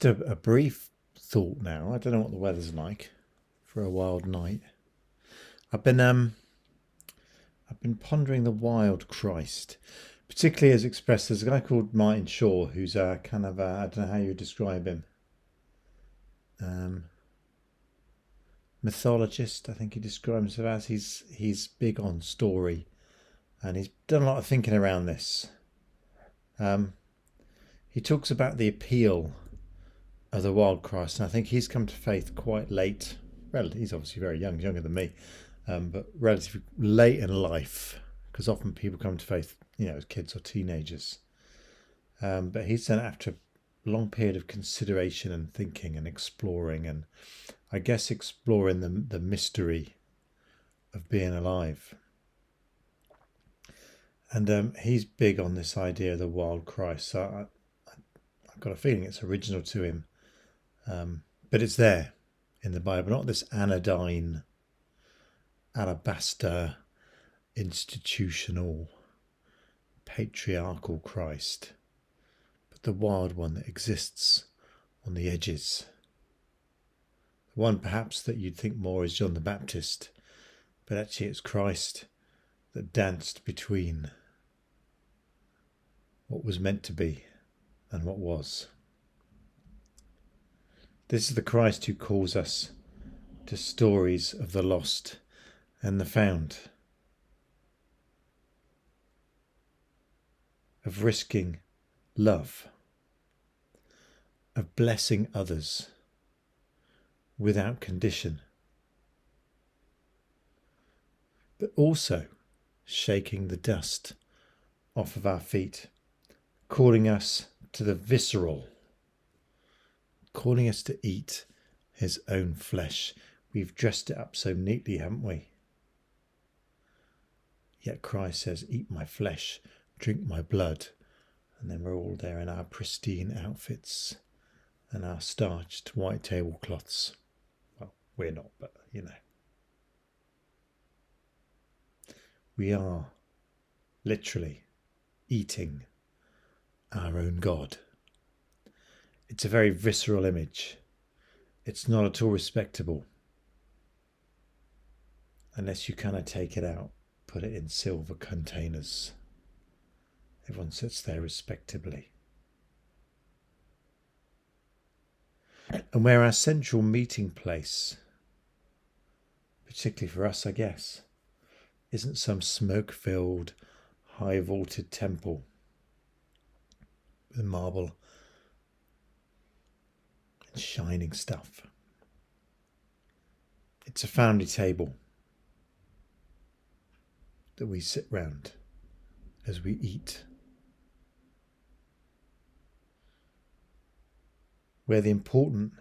Just a brief thought now. I don't know what the weather's like for a wild night. I've been pondering the wild Christ, particularly as expressed. There's a guy called Martin Shaw who's a kind of I don't know how you would describe him. Mythologist, I think he describes himself as. He's big on story, and he's done a lot of thinking around this. He talks about the appeal of the wild Christ, and I think he's come to faith quite late. Well, he's obviously very young, younger than me, but relatively late in life, because often people come to faith, as kids or teenagers. But he's done it after a long period of consideration and thinking and exploring, and I guess exploring the mystery of being alive. And he's big on this idea of the wild Christ. So I've got a feeling it's original to him. But it's there in the Bible, not this anodyne, alabaster, institutional, patriarchal Christ, but the wild one that exists on the edges. The one perhaps that you'd think more is John the Baptist, but actually it's Christ that danced between what was meant to be and what was. This is the Christ who calls us to stories of the lost and the found, of risking love, of blessing others without condition, but also shaking the dust off of our feet, calling us to the visceral, calling us to eat his own flesh. We've dressed it up so neatly, haven't we? Yet Christ says, eat my flesh, drink my blood. And then we're all there in our pristine outfits and our starched white tablecloths. Well, we're not, but We are literally eating our own God. It's a very visceral image. It's not at all respectable. Unless you kind of take it out, put it in silver containers. Everyone sits there respectably. And where our central meeting place, particularly for us, I guess, isn't some smoke-filled, high-vaulted temple with marble and shining stuff. It's a family table that we sit round as we eat, where the important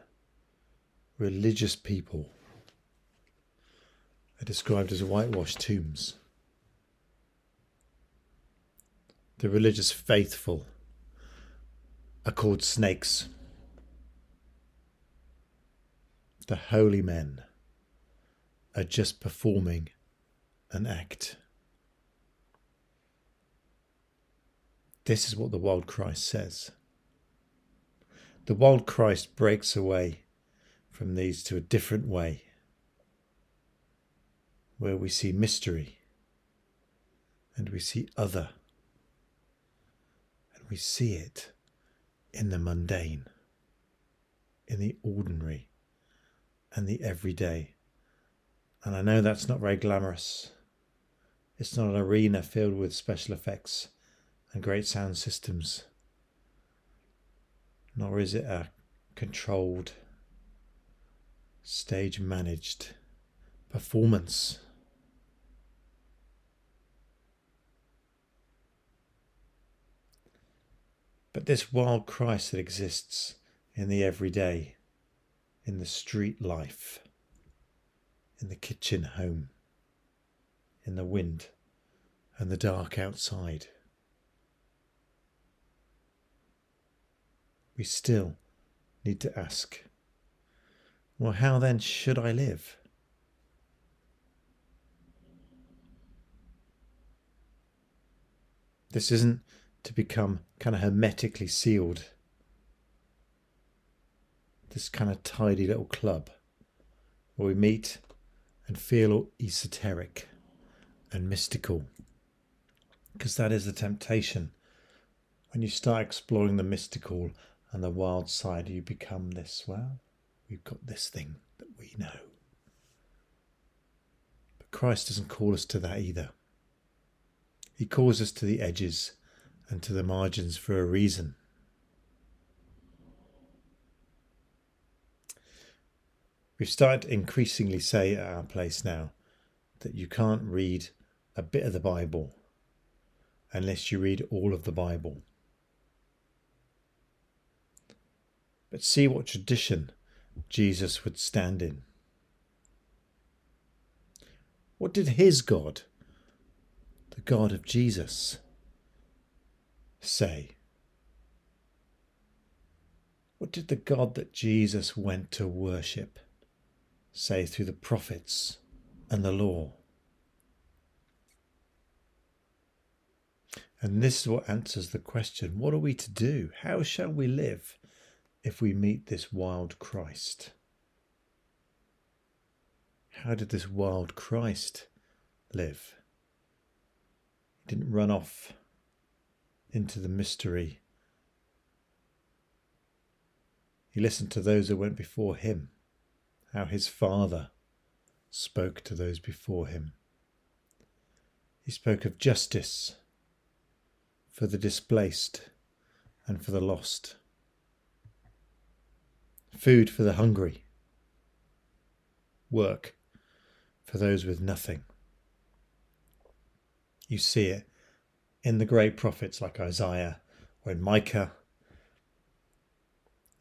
religious people are described as whitewashed tombs. The religious faithful are called snakes. The holy men are just performing an act. This is what the wild Christ says. The wild Christ breaks away from these to a different way, where we see mystery and we see other, and we see it in the mundane, in the ordinary and the everyday. And I know that's not very glamorous. It's not an arena filled with special effects and great sound systems, nor is it a controlled, stage managed performance. But this wild Christ that exists in the everyday, in the street life, in the kitchen home, in the wind and the dark outside, we still need to ask, well, how then should I live? This isn't to become kind of hermetically sealed. this kind of tidy little club where we meet and feel all esoteric and mystical. Because that is the temptation. When you start exploring the mystical and the wild side, you become this, well, we've got this thing that we know. But Christ doesn't call us to that either. He calls us to the edges and to the margins for a reason. We've started to increasingly say at our place now that you can't read a bit of the Bible unless you read all of the Bible. But see what tradition Jesus would stand in. What did his God, the God of Jesus, say? What did the God that Jesus went to worship say through the prophets and the law? And this is what answers the question, what are we to do? How shall we live if we meet this wild Christ? How did this wild Christ live? He didn't run off into the mystery. He listened to those who went before him, how his Father spoke to those before him. He spoke of justice for the displaced and for the lost, food for the hungry, work for those with nothing. You see it in the great prophets like Isaiah or in Micah.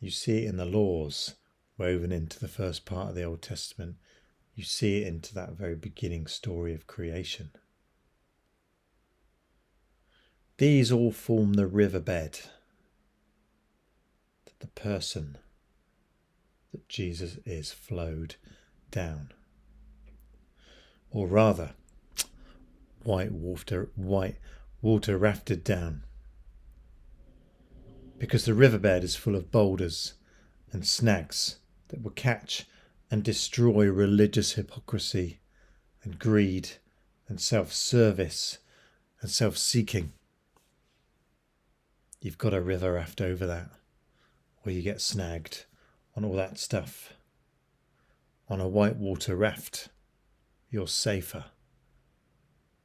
You see it in the laws woven into the first part of the Old Testament. You see it into that very beginning story of creation. These all form the riverbed that the person that Jesus is flowed down. Or rather, white water rafted down. Because the riverbed is full of boulders and snags that will catch and destroy religious hypocrisy and greed and self-service and self-seeking. You've got a river raft over that, or you get snagged on all that stuff. On a whitewater raft, you're safer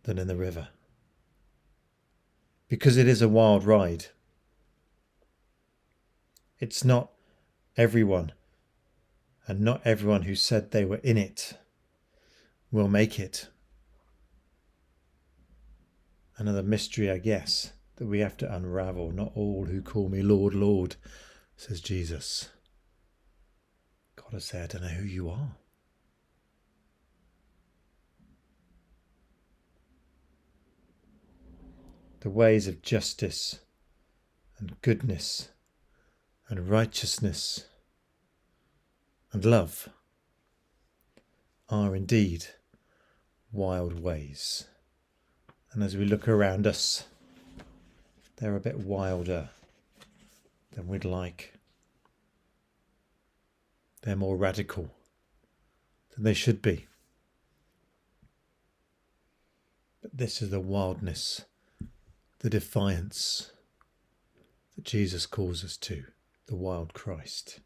than in the river. Because it is a wild ride. It's not everyone, and not everyone who said they were in it will make it. Another mystery, I guess, that we have to unravel. Not all who call me Lord, Lord, says Jesus. God, I say, I don't know who you are. The ways of justice and goodness and righteousness and love are indeed wild ways. And as we look around us, they're a bit wilder than we'd like. They're more radical than they should be. But this is the wildness, the defiance that Jesus calls us to, the wild Christ.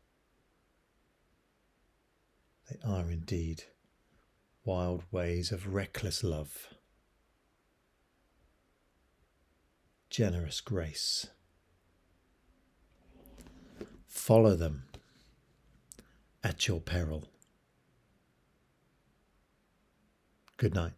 They are indeed wild ways of reckless love, generous grace. Follow them at your peril. Good night.